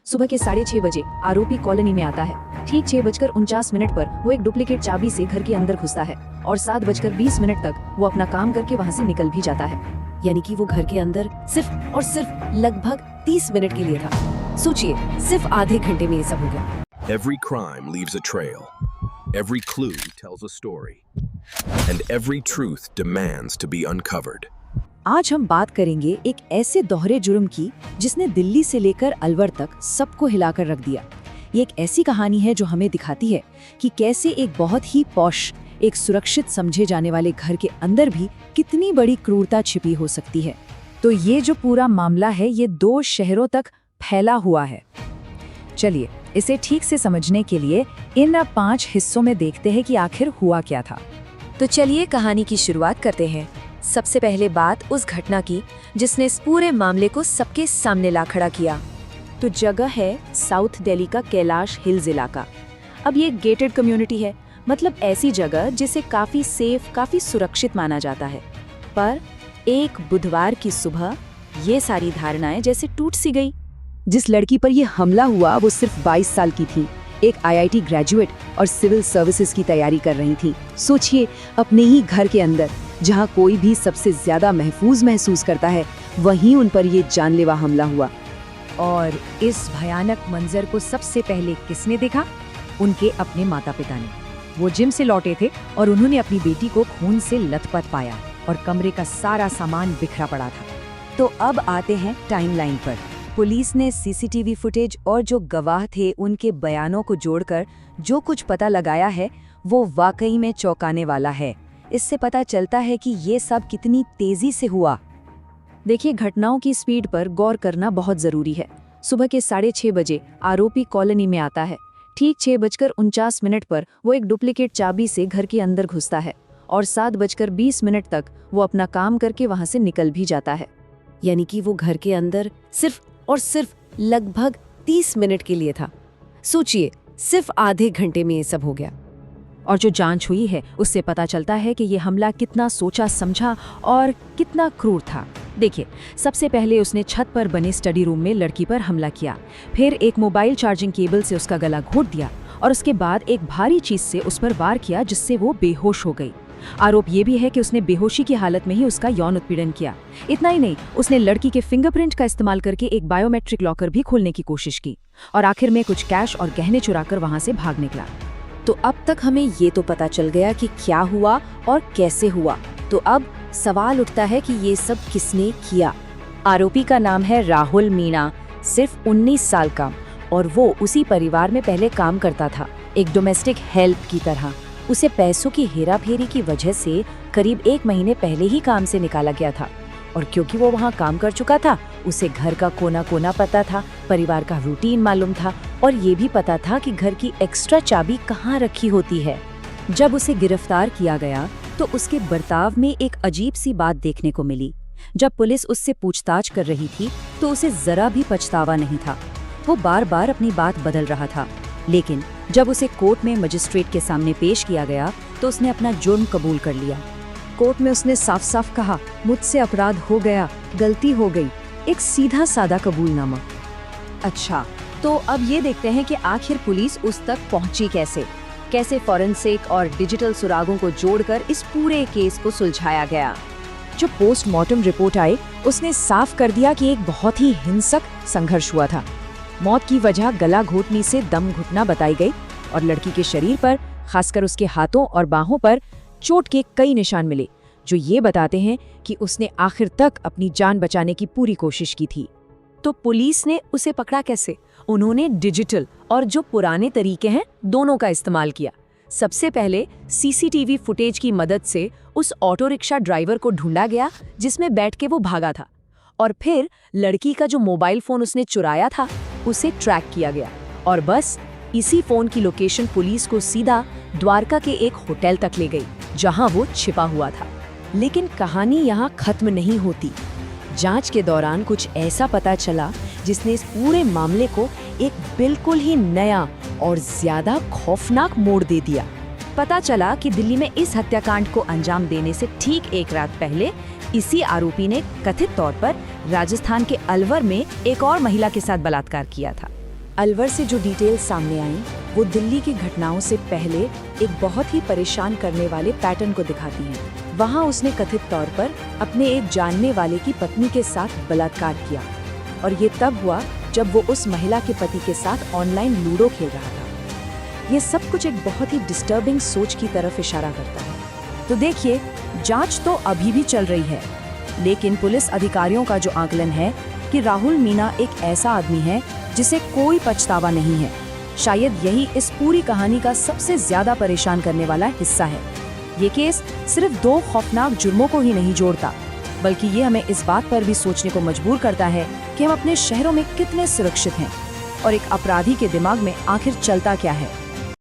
सुबह के 6:30 बजे आरोपी कॉलोनी में आता है। ठीक 6:49 पर वो एक डुप्लीकेट चाबी से घर के अंदर घुसता है और 7:20 तक वो अपना काम करके वहाँ से निकल भी जाता है। यानी कि वो घर के अंदर सिर्फ और सिर्फ लगभग 30 मिनट के लिए था। सोचिए, सिर्फ आधे घंटे में ये सब हो गया। Every crime leaves a trail. Every clue tells a story. And every truth demands to be uncovered. आज हम बात करेंगे एक ऐसे दोहरे जुर्म की जिसने दिल्ली से लेकर अलवर तक सबको हिलाकर रख दिया। ये एक ऐसी कहानी है जो हमें दिखाती है कि कैसे एक बहुत ही पॉश, एक सुरक्षित समझे जाने वाले घर के अंदर भी कितनी बड़ी क्रूरता छिपी हो सकती है। तो ये जो पूरा मामला है, ये 2 शहरों तक फैला हुआ है। चलिए इसे ठीक से समझने के लिए इन 5 हिस्सों में देखते हैं कि आखिर हुआ क्या था। तो चलिए कहानी की शुरुआत करते हैं। सबसे पहले बात उस घटना की जिसने इस पूरे मामले को सबके सामने ला खड़ा किया। तो जगह है साउथ दिल्ली का कैलाश हिल्स इलाका। अब ये गेटेड कम्युनिटी है, मतलब ऐसी जगह जिसे काफी सेफ, काफी सुरक्षित माना जाता है। पर एक बुधवार की सुबह ये सारी धारणाएं जैसे टूट सी गई। जिस लड़की पर यह हमला हुआ वो सिर्फ 22 साल की थी, एक IIT ग्रेजुएट और सिविल सर्विसेज की तैयारी कर रही थी। सोचिए, अपने ही घर के अंदर जहां कोई भी सबसे ज्यादा महफूज महसूस करता है, वहीं उन पर ये जानलेवा हमला हुआ। और इस भयानक मंजर को सबसे पहले किसने देखा? उनके अपने माता पिता ने। वो जिम से लौटे थे और उन्होंने अपनी बेटी को खून से लथपथ पाया और कमरे का सारा सामान बिखरा पड़ा था। तो अब आते हैं टाइमलाइन पर। पुलिस ने CCTV फुटेज और जो गवाह थे उनके बयानों को जोड़कर जो कुछ पता लगाया है वो वाकई में चौंकाने वाला है। इससे पता चलता है कि ये सब कितनी तेजी से हुआ। देखिए, घटनाओं की स्पीड पर गौर करना बहुत जरूरी है। सुबह के 6:30 बजे आरोपी कॉलोनी में आता है। ठीक 6:49 पर वो एक डुप्लीकेट चाबी से घर के अंदर घुसता है और 7:20 तक वो अपना काम करके वहाँ से निकल भी जाता है। यानी कि वो घर के अंदर सिर्फ और सिर्फ लगभग 30 मिनट के लिए था। सोचिए, सिर्फ आधे घंटे में ये सब हो गया। और जो जांच हुई है उससे पता चलता है कि ये हमला कितना सोचा समझा और कितना क्रूर था। देखिए, सबसे पहले उसने छत पर बने स्टडी रूम में लड़की पर हमला किया, फिर एक मोबाइल चार्जिंग केबल से उसका गला घोंट दिया और उसके बाद एक भारी चीज से उस पर वार किया जिससे वो बेहोश हो गई। आरोप ये भी है कि उसने बेहोशी की हालत में ही उसका यौन उत्पीड़न किया। इतना ही नहीं, उसने लड़की के फिंगरप्रिंट का इस्तेमाल करके एक बायोमेट्रिक लॉकर भी खोलने की कोशिश की और आखिर में कुछ कैश और गहने चुराकर वहां से भाग निकला। तो अब तक हमें ये तो पता चल गया कि क्या हुआ और कैसे हुआ। तो अब सवाल उठता है कि ये सब किसने किया। आरोपी का नाम है राहुल मीणा, सिर्फ 19 साल का, और वो उसी परिवार में पहले काम करता था, एक डोमेस्टिक हेल्प की तरह। उसे पैसों की हेराफेरी की वजह से करीब 1 महीने पहले ही काम से निकाला गया था। और क्योंकि वो वहाँ काम कर चुका था, उसे घर का कोना कोना पता था, परिवार का रूटीन मालूम था और ये भी पता था कि घर की एक्स्ट्रा चाबी कहाँ रखी होती है। जब उसे गिरफ्तार किया गया तो उसके बर्ताव में एक अजीब सी बात देखने को मिली। जब पुलिस उससे पूछताछ कर रही थी तो उसे जरा भी पछतावा नहीं था। वो बार बार अपनी बात बदल रहा था, लेकिन जब उसे कोर्ट में मजिस्ट्रेट के सामने पेश किया गया तो उसने अपना जुर्म कबूल कर लिया। कोर्ट में उसने साफ साफ कहा, मुझसे अपराध हो गया, गलती हो गई। एक सीधा सादा कबूलनामा। अच्छा, तो अब ये देखते हैं कि आखिर पुलिस उस तक पहुंची कैसे फॉरेंसिक और डिजिटल सुरागों को जोड़कर इस पूरे केस को सुलझाया गया। जो पोस्टमार्टम रिपोर्ट आई उसने साफ कर दिया कि एक बहुत ही हिंसक संघर्ष हुआ था। मौत की वजह गला घोटने से दम घुटना बताई गई और लड़की के शरीर पर, खासकर उसके हाथों और बाहों पर चोट के कई निशान मिले, जो ये बताते हैं कि उसने आखिर तक अपनी जान बचाने की पूरी कोशिश की थी। तो पुलिस ने उसे पकड़ा कैसे? उन्होंने डिजिटल और जो पुराने तरीके हैं दोनों का इस्तेमाल किया। सबसे पहले CCTV फुटेज की मदद से उस ऑटो रिक्शा ड्राइवर को ढूंढा गया जिसमें बैठ के वो भागा था, और फिर लड़की का जो मोबाइल फोन उसने चुराया था उसे ट्रैक किया गया, और बस इसी फोन की लोकेशन पुलिस को सीधा द्वारका के एक होटल तक ले गई जहां वो छिपा हुआ था। लेकिन कहानी यहाँ खत्म नहीं होती। जांच के दौरान कुछ ऐसा पता चला जिसने इस पूरे मामले को एक बिल्कुल ही नया और ज्यादा खौफनाक मोड़ दे दिया। पता चला कि दिल्ली में इस हत्याकांड को अंजाम देने से ठीक 1 रात पहले इसी आरोपी ने कथित तौर पर राजस्थान के अलवर में एक और महिला के साथ बलात्कार किया था। अलवर से जो डिटेल्स सामने आई वो दिल्ली की घटनाओं से पहले एक बहुत ही परेशान करने वाले पैटर्न को दिखाती हैं। वहाँ उसने कथित तौर पर अपने एक जानने वाले की पत्नी के साथ बलात्कार किया और ये तब हुआ जब वो उस महिला के पति के साथ ऑनलाइन लूडो खेल रहा था। ये सब कुछ एक बहुत ही डिस्टर्बिंग सोच की तरफ इशारा करता है। तो देखिए, जांच तो अभी भी चल रही है, लेकिन पुलिस अधिकारियों का जो आकलन है कि राहुल मीणा एक ऐसा आदमी है जिसे कोई पछतावा नहीं है, शायद यही इस पूरी कहानी का सबसे ज्यादा परेशान करने वाला हिस्सा है। ये केस सिर्फ 2 खौफनाक जुर्मों को ही नहीं जोड़ता, बल्कि ये हमें इस बात पर भी सोचने को मजबूर करता है कि हम अपने शहरों में कितने सुरक्षित हैं और एक अपराधी के दिमाग में आखिर चलता क्या है।